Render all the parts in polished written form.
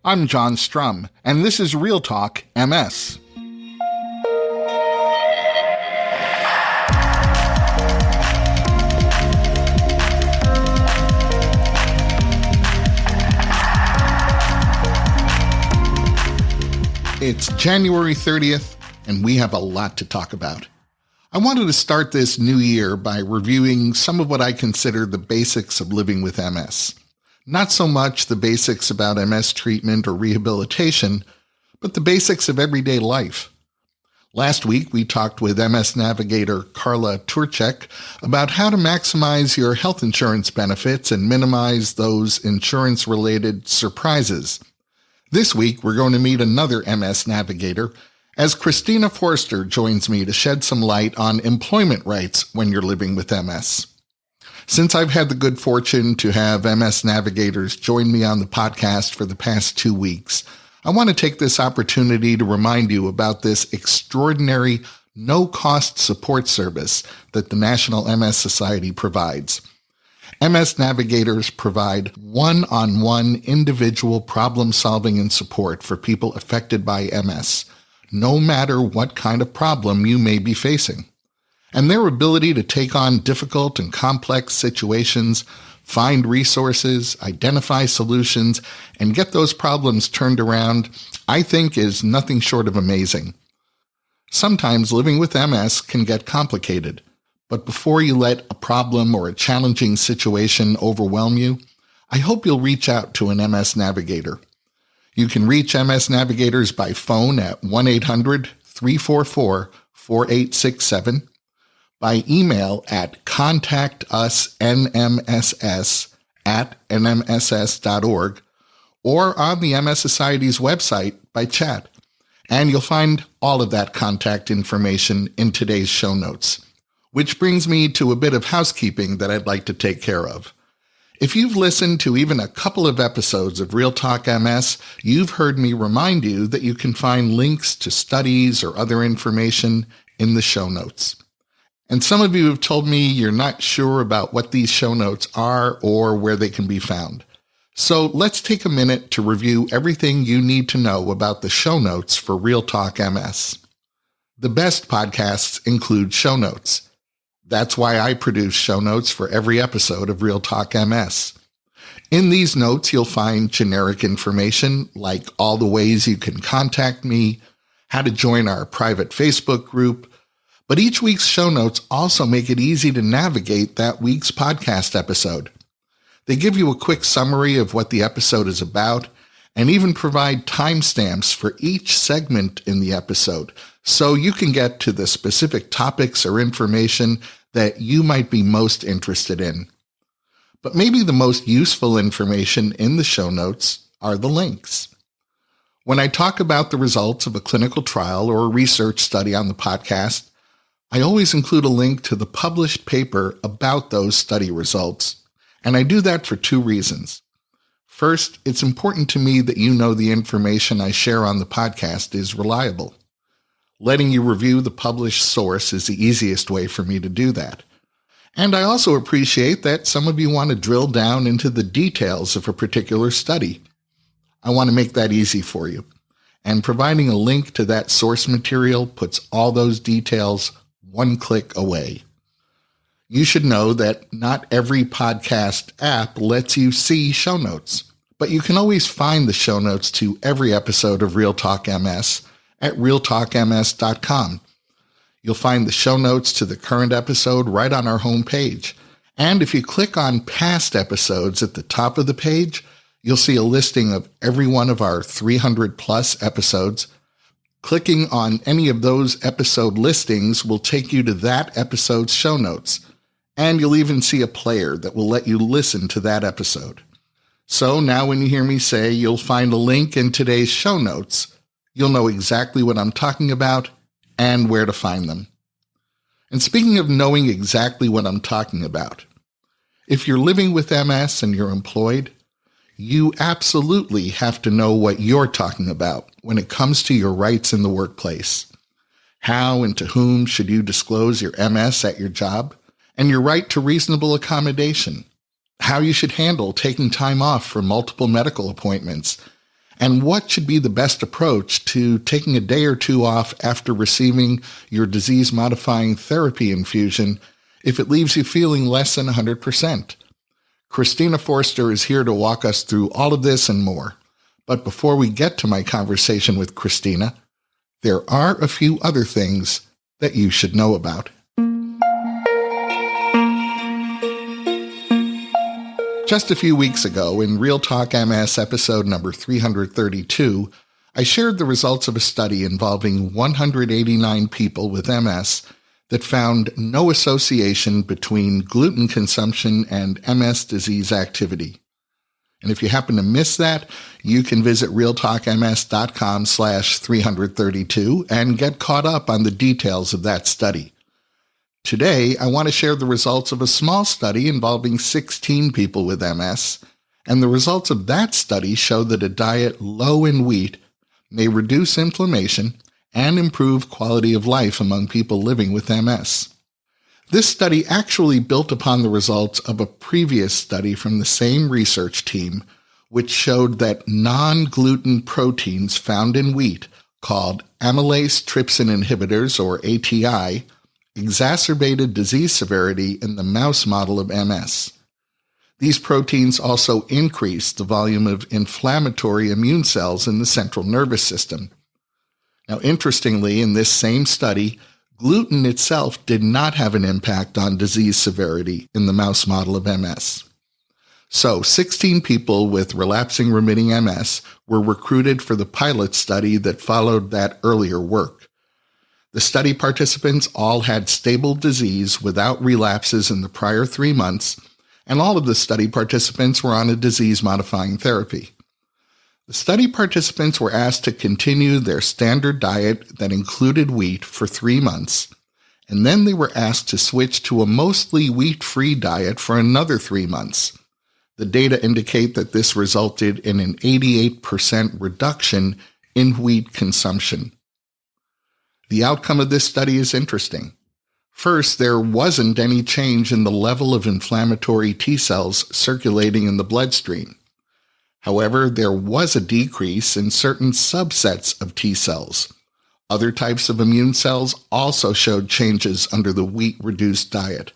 I'm John Strum, and this is RealTalk MS. It's January 30th, and we have a lot to talk about. I wanted to start this new year by reviewing some of what I consider the basics of living with MS. Not so much the basics about MS treatment or rehabilitation, but the basics of everyday life. Last week, we talked with MS Navigator Carla Turcek about how to maximize your health insurance benefits and minimize those insurance-related surprises. This week, we're going to meet another MS Navigator as Christina Forster joins me to shed some light on employment rights when you're living with MS. Since I've had the good fortune to have MS Navigators join me on the podcast for the past 2 weeks, I want to take this opportunity to remind you about this extraordinary no-cost support service that the National MS Society provides. MS Navigators provide one-on-one individual problem-solving and support for people affected by MS, no matter what kind of problem you may be facing. And their ability to take on difficult and complex situations, find resources, identify solutions, and get those problems turned around, I think is nothing short of amazing. Sometimes living with MS can get complicated, but before you let a problem or a challenging situation overwhelm you, I hope you'll reach out to an MS Navigator. You can reach MS Navigators by phone at 1-800-344-4867, by email at contactusnmss@nmss.org, or on the MS Society's website by chat. And you'll find all of that contact information in today's show notes. Which brings me to a bit of housekeeping that I'd like to take care of. If you've listened to even a couple of episodes of RealTalk MS, you've heard me remind you that you can find links to studies or other information in the show notes. And some of you have told me you're not sure about what these show notes are or where they can be found. So let's take a minute to review everything you need to know about the show notes for RealTalk MS. The best podcasts include show notes. That's why I produce show notes for every episode of RealTalk MS. In these notes, you'll find generic information like all the ways you can contact me, how to join our private Facebook group, but each week's show notes also make it easy to navigate that week's podcast episode. They give you a quick summary of what the episode is about and even provide timestamps for each segment in the episode, so you can get to the specific topics or information that you might be most interested in. But maybe the most useful information in the show notes are the links. When I talk about the results of a clinical trial or a research study on the podcast, I always include a link to the published paper about those study results, and I do that for 2 reasons. First, it's important to me that you know the information I share on the podcast is reliable. Letting you review the published source is the easiest way for me to do that. And I also appreciate that some of you want to drill down into the details of a particular study. I want to make that easy for you. And providing a link to that source material puts all those details one click away. You should know that not every podcast app lets you see show notes, but you can always find the show notes to every episode of RealTalk MS at realtalkms.com. You'll find the show notes to the current episode right on our homepage. And if you click on past episodes at the top of the page, you'll see a listing of every one of our 300 plus episodes. Clicking on any of those episode listings will take you to that episode's show notes, and you'll even see a player that will let you listen to that episode. So now when you hear me say you'll find a link in today's show notes, you'll know exactly what I'm talking about and where to find them. And speaking of knowing exactly what I'm talking about, if you're living with MS and you're employed, you absolutely have to know what you're talking about when it comes to your rights in the workplace. How and to whom should you disclose your MS at your job, and your right to reasonable accommodation, how you should handle taking time off for multiple medical appointments, And what should be the best approach to taking a day or two off after receiving your disease-modifying therapy infusion if it leaves you feeling less than 100%? Christina Forster is here to walk us through all of this and more. But before we get to my conversation with Christina, there are a few other things that you should know about. Just a few weeks ago, in RealTalk MS episode number 332, I shared the results of a study involving 189 people with MS that found no association between gluten consumption and MS disease activity. And if you happen to miss that, you can visit realtalkms.com/332 and get caught up on the details of that study. Today, I want to share the results of a small study involving 16 people with MS, and the results of that study show that a diet low in wheat may reduce inflammation and improve quality of life among people living with MS. This study actually built upon the results of a previous study from the same research team, which showed that non-gluten proteins found in wheat, called amylase trypsin inhibitors, or ATI, exacerbated disease severity in the mouse model of MS. These proteins also increased the volume of inflammatory immune cells in the central nervous system. Now, interestingly, in this same study, gluten itself did not have an impact on disease severity in the mouse model of MS. So, 16 people with relapsing remitting MS were recruited for the pilot study that followed that earlier work. The study participants all had stable disease without relapses in the prior 3 months, and all of the study participants were on a disease-modifying therapy. The study participants were asked to continue their standard diet that included wheat for 3 months, and then they were asked to switch to a mostly wheat-free diet for another 3 months. The data indicate that this resulted in an 88% reduction in wheat consumption. The outcome of this study is interesting. First, there wasn't any change in the level of inflammatory T cells circulating in the bloodstream. However, there was a decrease in certain subsets of T cells. Other types of immune cells also showed changes under the wheat-reduced diet,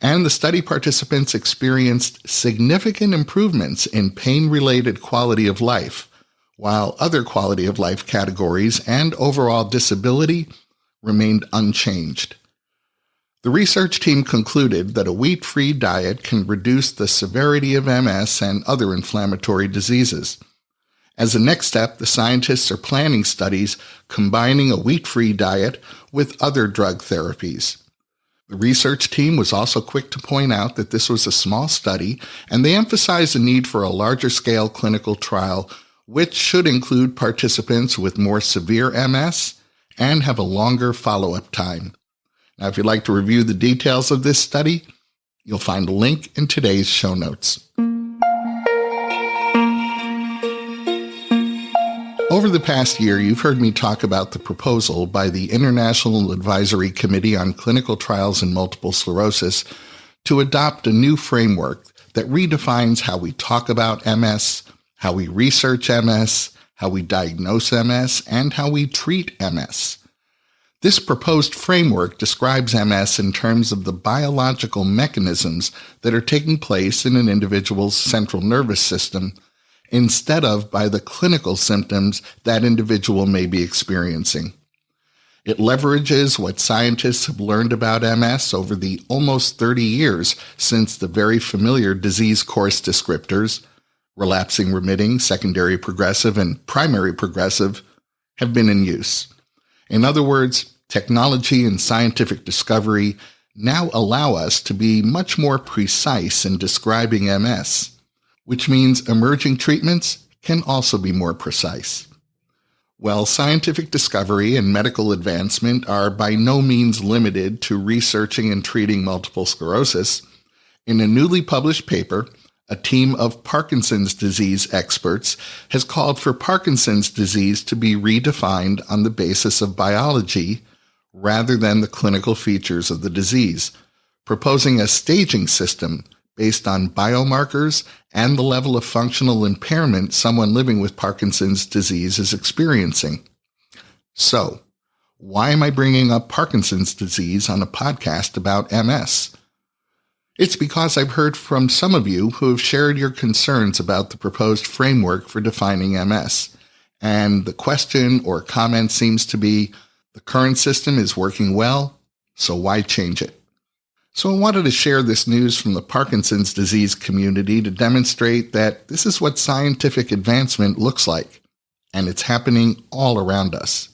and the study participants experienced significant improvements in pain-related quality of life, while other quality of life categories and overall disability remained unchanged. The research team concluded that a wheat-free diet can reduce the severity of MS and other inflammatory diseases. As a next step, the scientists are planning studies combining a wheat-free diet with other drug therapies. The research team was also quick to point out that this was a small study, and they emphasized the need for a larger-scale clinical trial, which should include participants with more severe MS and have a longer follow-up time. Now, if you'd like to review the details of this study, you'll find a link in today's show notes. Over the past year, you've heard me talk about the proposal by the International Advisory Committee on Clinical Trials in Multiple Sclerosis to adopt a new framework that redefines how we talk about MS, how we research MS, how we diagnose MS, and how we treat MS. This proposed framework describes MS in terms of the biological mechanisms that are taking place in an individual's central nervous system, instead of by the clinical symptoms that individual may be experiencing. It leverages what scientists have learned about MS over the almost 30 years since the very familiar disease course descriptors, relapsing remitting, secondary progressive, and primary progressive, have been in use. In other words, technology and scientific discovery now allow us to be much more precise in describing MS, which means emerging treatments can also be more precise. Well, scientific discovery and medical advancement are by no means limited to researching and treating multiple sclerosis. In a newly published paper, a team of Parkinson's disease experts has called for Parkinson's disease to be redefined on the basis of biology rather than the clinical features of the disease, proposing a staging system based on biomarkers and the level of functional impairment someone living with Parkinson's disease is experiencing. So, why am I bringing up Parkinson's disease on a podcast about MS? It's because I've heard from some of you who have shared your concerns about the proposed framework for defining MS. And the question or comment seems to be, the current system is working well, so why change it? So I wanted to share this news from the Parkinson's disease community to demonstrate that this is what scientific advancement looks like, and it's happening all around us.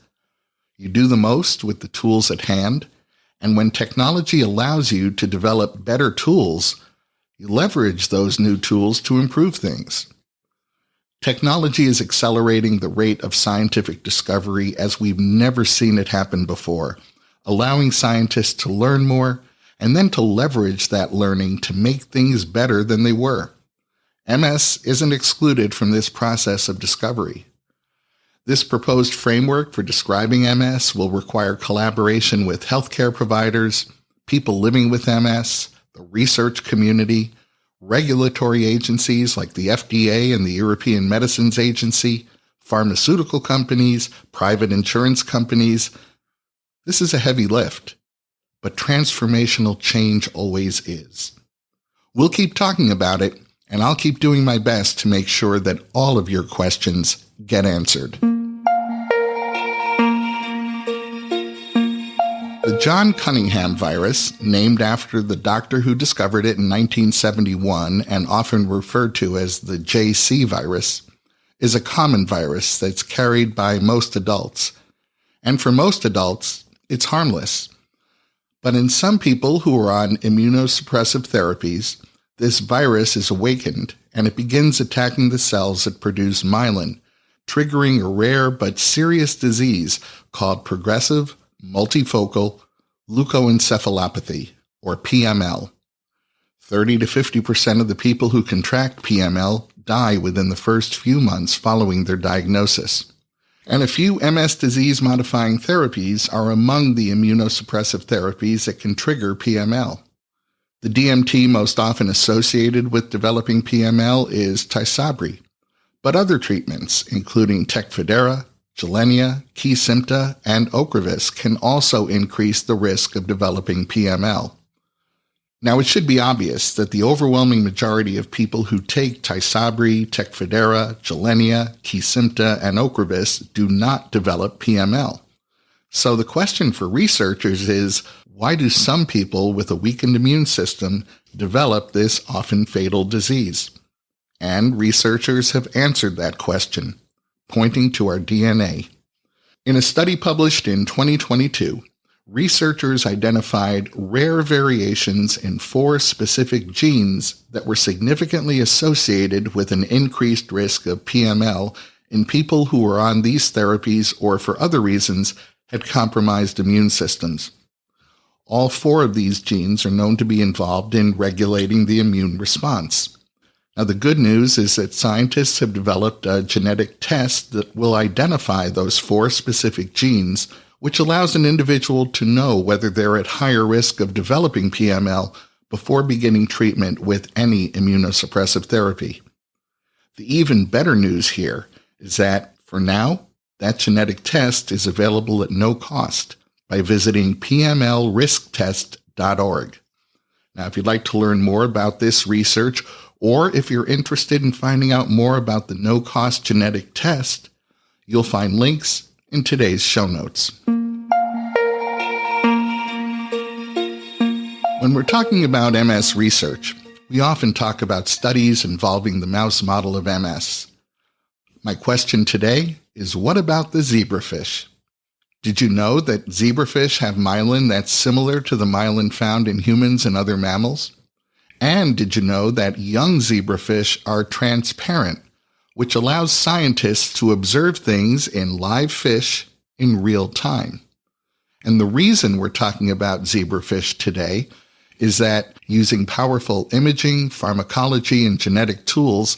You do the most with the tools at hand, and when technology allows you to develop better tools, you leverage those new tools to improve things. Technology is accelerating the rate of scientific discovery as we've never seen it happen before, allowing scientists to learn more and then to leverage that learning to make things better than they were. MS isn't excluded from this process of discovery. This proposed framework for describing MS will require collaboration with healthcare providers, people living with MS, the research community, regulatory agencies like the FDA and the European Medicines Agency, pharmaceutical companies, private insurance companies. This is a heavy lift, but transformational change always is. We'll keep talking about it, and I'll keep doing my best to make sure that all of your questions get answered. The John Cunningham virus, named after the doctor who discovered it in 1971 and often referred to as the JC virus, is a common virus that's carried by most adults. And for most adults, it's harmless. But in some people who are on immunosuppressive therapies, this virus is awakened and it begins attacking the cells that produce myelin, triggering a rare but serious disease called progressive multifocal leukoencephalopathy, or PML. 30 to 50% of the people who contract PML die within the first few months following their diagnosis. And a few MS disease-modifying therapies are among the immunosuppressive therapies that can trigger PML. The DMT most often associated with developing PML is Tysabri, but other treatments, including Tecfidera, Gilenya, Kesimpta, and Ocrevus, can also increase the risk of developing PML. Now, it should be obvious that the overwhelming majority of people who take Tysabri, Tecfidera, Gilenya, Kesimpta, and Ocrevus do not develop PML. So the question for researchers is, why do some people with a weakened immune system develop this often fatal disease? And researchers have answered that question, pointing to our DNA. In a study published in 2022, researchers identified rare variations in 4 specific genes that were significantly associated with an increased risk of PML in people who were on these therapies or for other reasons had compromised immune systems. All 4 of these genes are known to be involved in regulating the immune response. Now, the good news is that scientists have developed a genetic test that will identify those 4 specific genes, which allows an individual to know whether they're at higher risk of developing PML before beginning treatment with any immunosuppressive therapy. The even better news here is that, for now, that genetic test is available at no cost by visiting pmlrisktest.org. Now, if you'd like to learn more about this research, or if you're interested in finding out more about the no-cost genetic test, you'll find links in today's show notes. When we're talking about MS research, we often talk about studies involving the mouse model of MS. My question today is, what about the zebrafish? Did you know that zebrafish have myelin that's similar to the myelin found in humans and other mammals? And did you know that young zebrafish are transparent, which allows scientists to observe things in live fish in real time? And the reason we're talking about zebrafish today is that using powerful imaging, pharmacology, and genetic tools,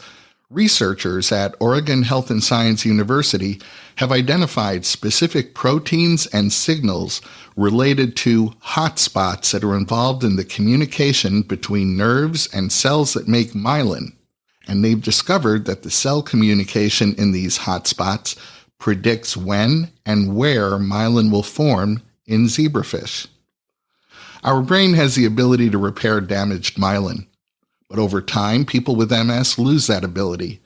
Researchers at Oregon Health and Science University have identified specific proteins and signals related to hotspots that are involved in the communication between nerves and cells that make myelin. And they've discovered that the cell communication in these hotspots predicts when and where myelin will form in zebrafish. Our brain has the ability to repair damaged myelin, but over time, people with MS lose that ability.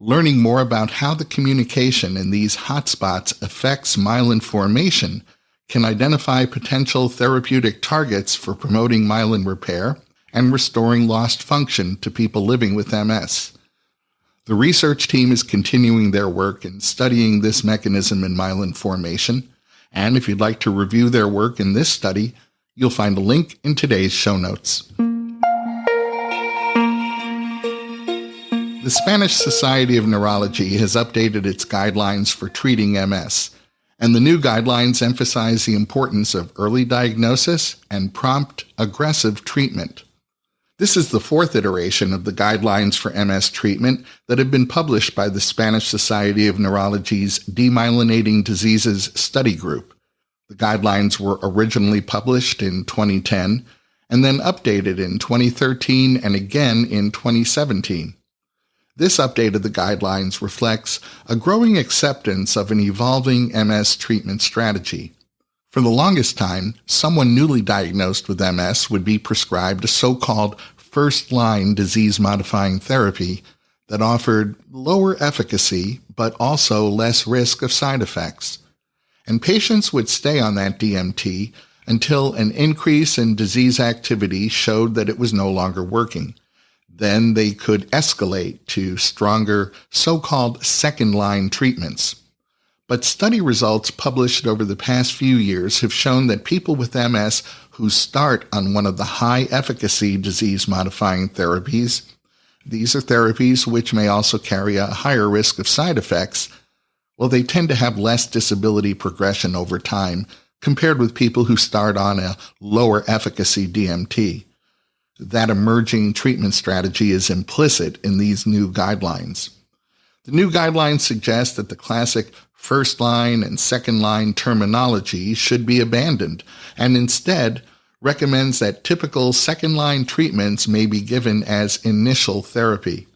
Learning more about how the communication in these hotspots affects myelin formation can identify potential therapeutic targets for promoting myelin repair and restoring lost function to people living with MS. The research team is continuing their work in studying this mechanism in myelin formation, and if you'd like to review their work in this study, you'll find a link in today's show notes. The Spanish Society of Neurology has updated its guidelines for treating MS, and the new guidelines emphasize the importance of early diagnosis and prompt, aggressive treatment. This is the fourth iteration of the guidelines for MS treatment that have been published by the Spanish Society of Neurology's Demyelinating Diseases Study Group. The guidelines were originally published in 2010 and then updated in 2013 and again in 2017. This update of the guidelines reflects a growing acceptance of an evolving MS treatment strategy. For the longest time, someone newly diagnosed with MS would be prescribed a so-called first-line disease-modifying therapy that offered lower efficacy but also less risk of side effects. And patients would stay on that DMT until an increase in disease activity showed that it was no longer working. Then they could escalate to stronger so-called second-line treatments. But study results published over the past few years have shown that people with MS who start on one of the high-efficacy disease-modifying therapies, these are therapies which may also carry a higher risk of side effects, well, they tend to have less disability progression over time compared with people who start on a lower efficacy DMT. That emerging treatment strategy is implicit in these new guidelines. The new guidelines suggest that the classic first-line and second-line terminology should be abandoned, and instead recommends that typical second-line treatments may be given as initial therapy.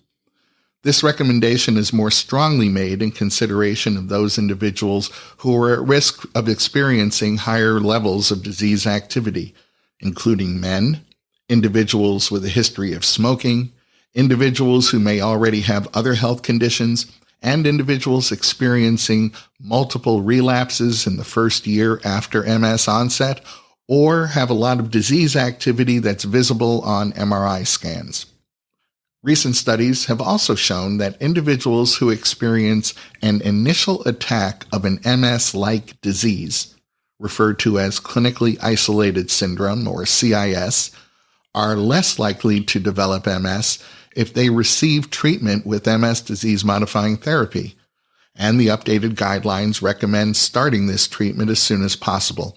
This recommendation is more strongly made in consideration of those individuals who are at risk of experiencing higher levels of disease activity, including men, individuals with a history of smoking, individuals who may already have other health conditions, and individuals experiencing multiple relapses in the first year after MS onset, or have a lot of disease activity that's visible on MRI scans. Recent studies have also shown that individuals who experience an initial attack of an MS-like disease, referred to as clinically isolated syndrome or CIS, are less likely to develop MS if they receive treatment with MS disease-modifying therapy, and the updated guidelines recommend starting this treatment as soon as possible.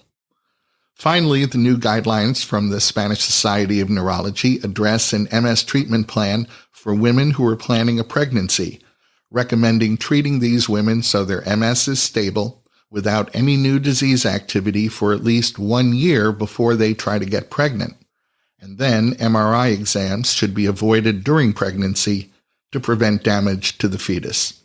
Finally, the new guidelines from the Spanish Society of Neurology address an MS treatment plan for women who are planning a pregnancy, recommending treating these women so their MS is stable without any new disease activity for at least 1 year before they try to get pregnant. And then MRI exams should be avoided during pregnancy to prevent damage to the fetus.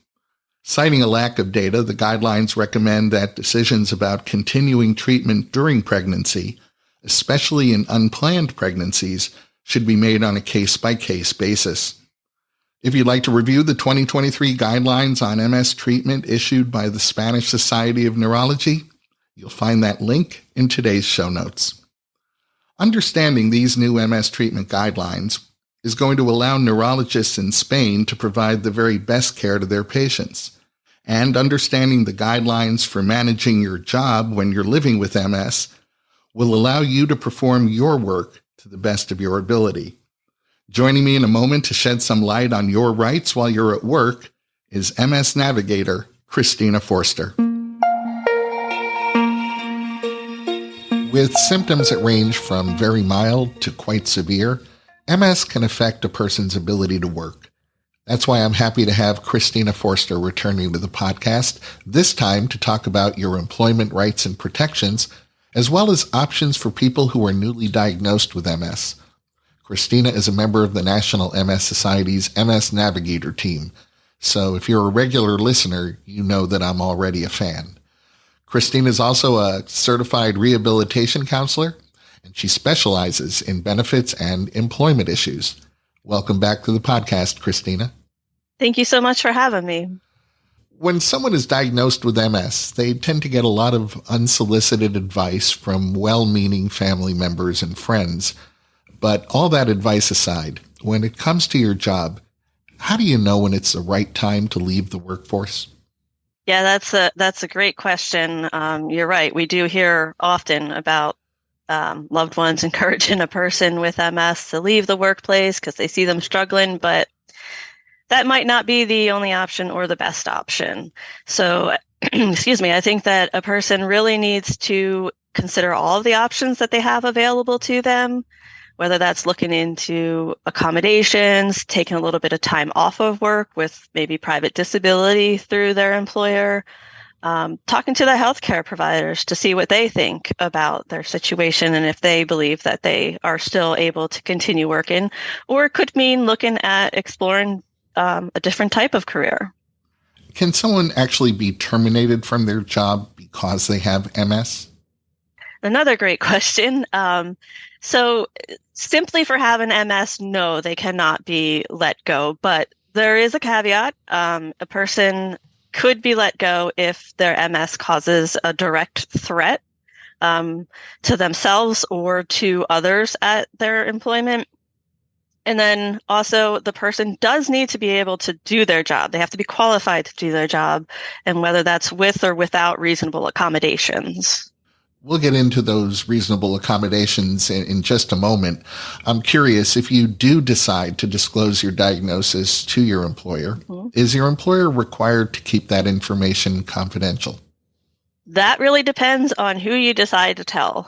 Citing a lack of data, the guidelines recommend that decisions about continuing treatment during pregnancy, especially in unplanned pregnancies, should be made on a case-by-case basis. If you'd like to review the 2023 guidelines on MS treatment issued by the Spanish Society of Neurology, you'll find that link in today's show notes. Understanding these new MS treatment guidelines is going to allow neurologists in Spain to provide the very best care to their patients. And understanding the guidelines for managing your job when you're living with MS will allow you to perform your work to the best of your ability. Joining me in a moment to shed some light on your rights while you're at work is MS Navigator Christina Forster. With symptoms that range from very mild to quite severe, MS can affect a person's ability to work, That's why I'm happy to have Christina Forster returning to the podcast, this time to talk about your employment rights and protections, as well as options for people who are newly diagnosed with MS. Christina is a member of the National MS Society's MS Navigator team, so if you're a regular listener, you know that I'm already a fan. Christina is also a certified rehabilitation counselor, and she specializes in benefits and employment issues. Welcome back to the podcast, Christina. Thank you so much for having me. When someone is diagnosed with MS, they tend to get a lot of unsolicited advice from well-meaning family members and friends. But all that advice aside, when it comes to your job, how do you know when it's the right time to leave the workforce? Yeah, that's a great question. You're right. We do hear often about loved ones encouraging a person with MS to leave the workplace because they see them struggling, but that might not be the only option or the best option. So, excuse me, I think that a person really needs to consider all of the options that they have available to them, whether that's looking into accommodations, taking a little bit of time off of work with maybe private disability through their employer, talking to the healthcare providers to see what they think about their situation and if they believe that they are still able to continue working, or it could mean looking at exploring a different type of career. Can someone actually be terminated from their job because they have MS? Another great question. So simply for having MS, no, they cannot be let go. But there is a caveat. A person could be let go if their MS causes a direct threat to themselves or to others at their employment. And then also the person does need to be able to do their job. They have to be qualified to do their job, and whether that's with or without reasonable accommodations. We'll get into those reasonable accommodations in just a moment. I'm curious, if you do decide to disclose your diagnosis to your employer, is your employer required to keep that information confidential? That really depends on who you decide to tell,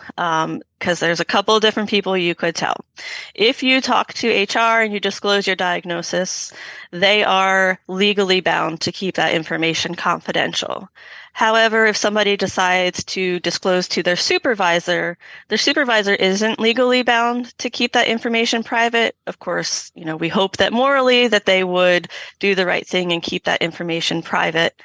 because there's a couple of different people you could tell. If you talk to HR and you disclose your diagnosis, they are legally bound to keep that information confidential. However, if somebody decides to disclose to their supervisor isn't legally bound to keep that information private. Of course, we hope that morally that they would do the right thing and keep that information private.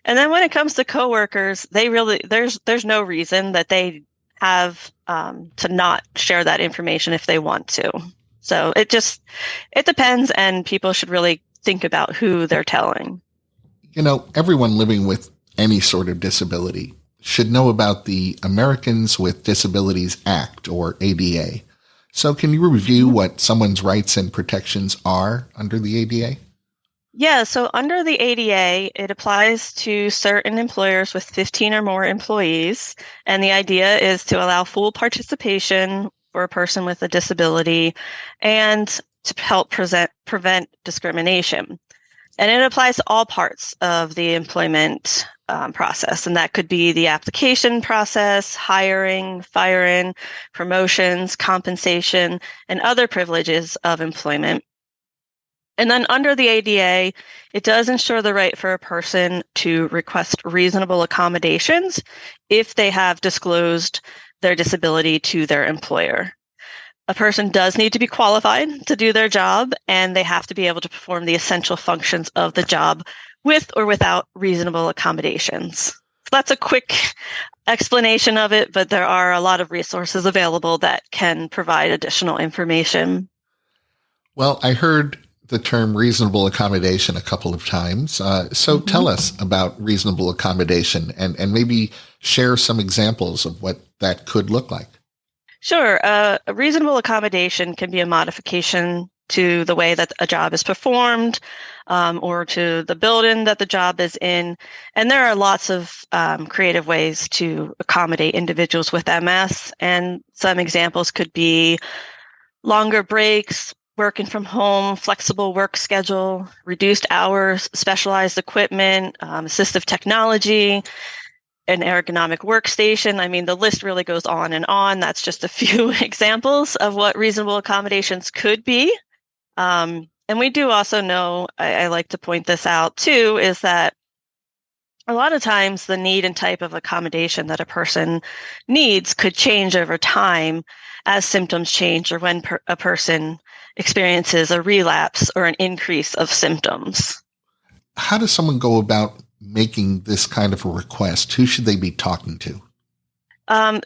And then when it comes to coworkers, there's no reason that they have to not share that information if they want to. So it depends, and people should really think about who they're telling. Everyone living with any sort of disability should know about the Americans with Disabilities Act, or ADA. So can you review what someone's rights and protections are under the ADA? Yeah, so under the ADA, it applies to certain employers with 15 or more employees. And the idea is to allow full participation for a person with a disability and to help prevent discrimination. And it applies to all parts of the employment process. And that could be the application process, hiring, firing, promotions, compensation, and other privileges of employment. And then under the ADA, it does ensure the right for a person to request reasonable accommodations if they have disclosed their disability to their employer. A person does need to be qualified to do their job, and they have to be able to perform the essential functions of the job with or without reasonable accommodations. So that's a quick explanation of it, but there are a lot of resources available that can provide additional information. Well, I heard the term reasonable accommodation a couple of times. So tell us about reasonable accommodation and maybe share some examples of what that could look like. Sure. A reasonable accommodation can be a modification to the way that a job is performed or to the building that the job is in. And there are lots of creative ways to accommodate individuals with MS. And some examples could be longer breaks, working from home, flexible work schedule, reduced hours, specialized equipment, assistive technology, an ergonomic workstation. I mean, the list really goes on and on. That's just a few examples of what reasonable accommodations could be. And we do also know, I like to point this out too, is that a lot of times the need and type of accommodation that a person needs could change over time as symptoms change or when a person experiences a relapse or an increase of symptoms. How does someone go about making this kind of a request? Who should they be talking to?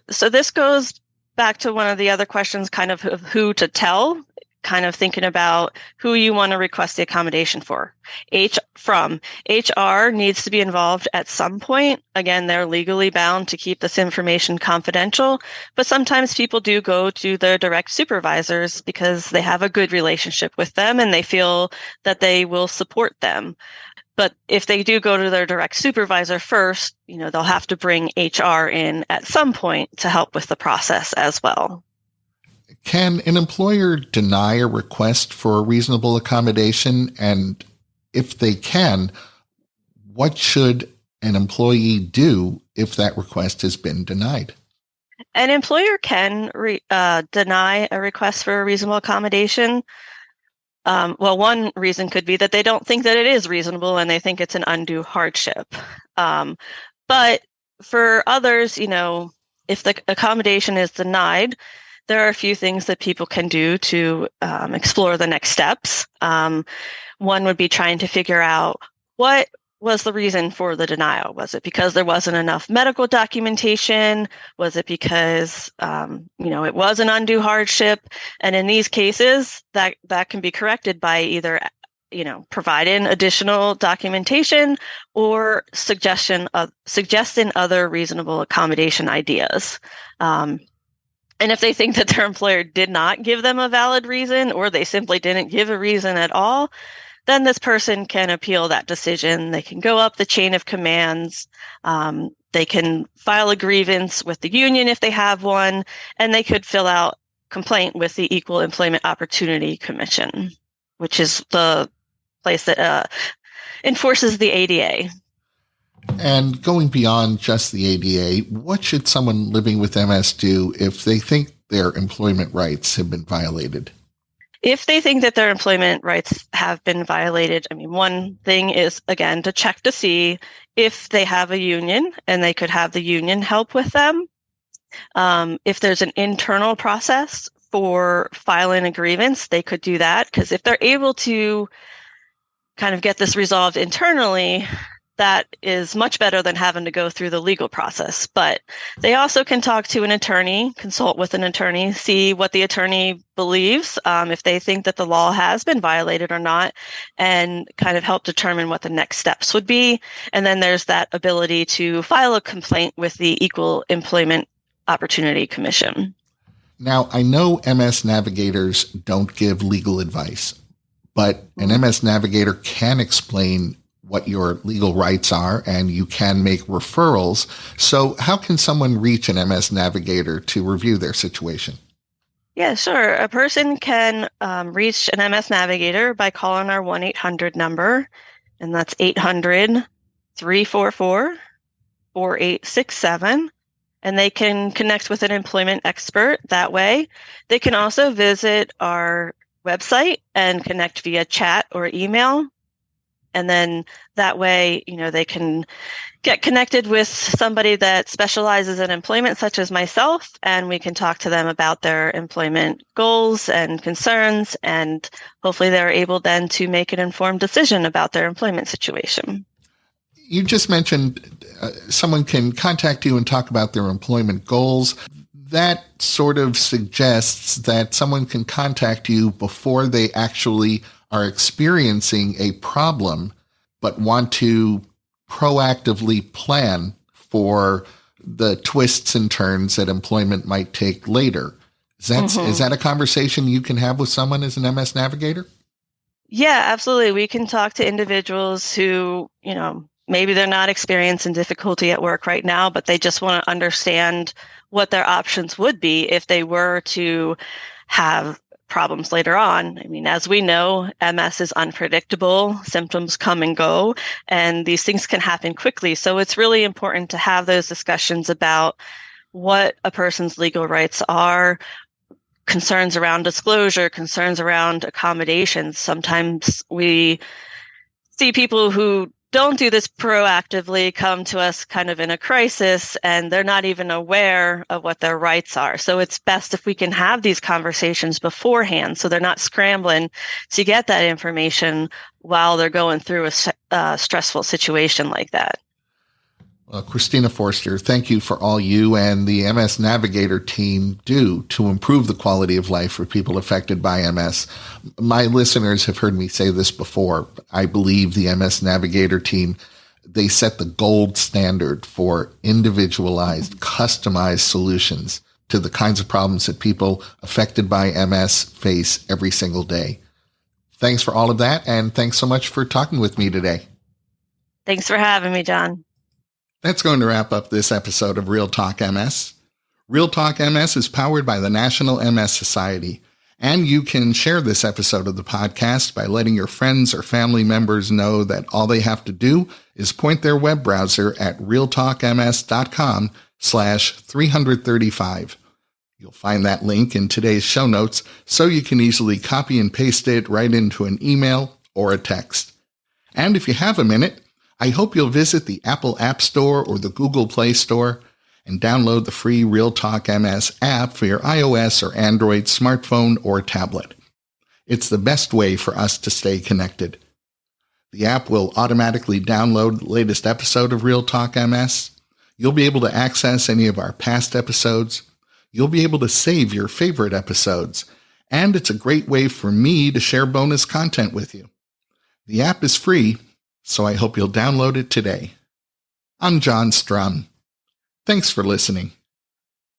So this goes back to one of the other questions, kind of who to tell, kind of thinking about who you want to request the accommodation for. HR needs to be involved at some point. Again, they're legally bound to keep this information confidential, but sometimes people do go to their direct supervisors because they have a good relationship with them and they feel that they will support them. But if they do go to their direct supervisor first, they'll have to bring HR in at some point to help with the process as well. Can an employer deny a request for a reasonable accommodation? And if they can, what should an employee do if that request has been denied? An employer can deny a request for a reasonable accommodation. Well, one reason could be that they don't think that it is reasonable and they think it's an undue hardship. But for others, if the accommodation is denied, there are a few things that people can do to explore the next steps. One would be trying to figure out what was the reason for the denial. Was it because there wasn't enough medical documentation? Was it because, it was an undue hardship? And in these cases, that can be corrected by either, providing additional documentation or suggesting other reasonable accommodation ideas. And if they think that their employer did not give them a valid reason, or they simply didn't give a reason at all, then this person can appeal that decision. They can go up the chain of commands. They can file a grievance with the union if they have one, and they could fill out complaint with the Equal Employment Opportunity Commission, which is the place that enforces the ADA. And going beyond just the ADA, what should someone living with MS do if they think their employment rights have been violated? If they think that their employment rights have been violated, one thing is, again, to check to see if they have a union and they could have the union help with them. If there's an internal process for filing a grievance, they could do that, because if they're able to kind of get this resolved internally, that is much better than having to go through the legal process. But they also can talk to an attorney, consult with an attorney, see what the attorney believes, if they think that the law has been violated or not, and kind of help determine what the next steps would be. And then there's that ability to file a complaint with the Equal Employment Opportunity Commission. Now, I know MS Navigators don't give legal advice, but an MS Navigator can explain what your legal rights are, and you can make referrals. So how can someone reach an MS Navigator to review their situation? Yeah, sure. A person can reach an MS Navigator by calling our 1-800 number, and that's 800-344-4867. And they can connect with an employment expert that way. They can also visit our website and connect via chat or email. And then that way, they can get connected with somebody that specializes in employment, such as myself, and we can talk to them about their employment goals and concerns, and hopefully they're able then to make an informed decision about their employment situation. You just mentioned someone can contact you and talk about their employment goals. That sort of suggests that someone can contact you before they actually are experiencing a problem, but want to proactively plan for the twists and turns that employment might take later. Is that a conversation you can have with someone as an MS Navigator? Yeah, absolutely. We can talk to individuals who, maybe they're not experiencing difficulty at work right now, but they just want to understand what their options would be if they were to have problems later on. As we know, MS is unpredictable. Symptoms come and go, and these things can happen quickly. So it's really important to have those discussions about what a person's legal rights are, concerns around disclosure, concerns around accommodations. Sometimes we see people who don't do this proactively come to us kind of in a crisis, and they're not even aware of what their rights are. So it's best if we can have these conversations beforehand so they're not scrambling to get that information while they're going through a stressful situation like that. Well, Christina Forster, thank you for all you and the MS Navigator team do to improve the quality of life for people affected by MS. My listeners have heard me say this before. I believe the MS Navigator team, they set the gold standard for individualized, customized solutions to the kinds of problems that people affected by MS face every single day. Thanks for all of that, and thanks so much for talking with me today. Thanks for having me, John. That's going to wrap up this episode of RealTalk MS. RealTalk MS is powered by the National MS Society, and you can share this episode of the podcast by letting your friends or family members know that all they have to do is point their web browser at realtalkms.com/335. You'll find that link in today's show notes, so you can easily copy and paste it right into an email or a text. And if you have a minute, I hope you'll visit the Apple App Store or the Google Play Store and download the free RealTalk MS app for your iOS or Android smartphone or tablet. It's the best way for us to stay connected. The app will automatically download the latest episode of RealTalk MS. You'll be able to access any of our past episodes. You'll be able to save your favorite episodes. And it's a great way for me to share bonus content with you. The app is free, so I hope you'll download it today. I'm John Strum. Thanks for listening.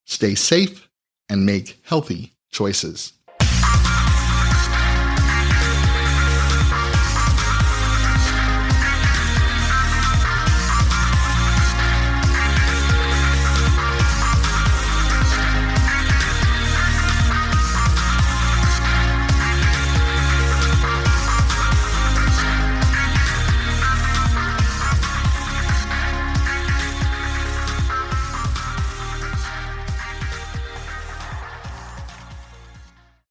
Stay safe and make healthy choices.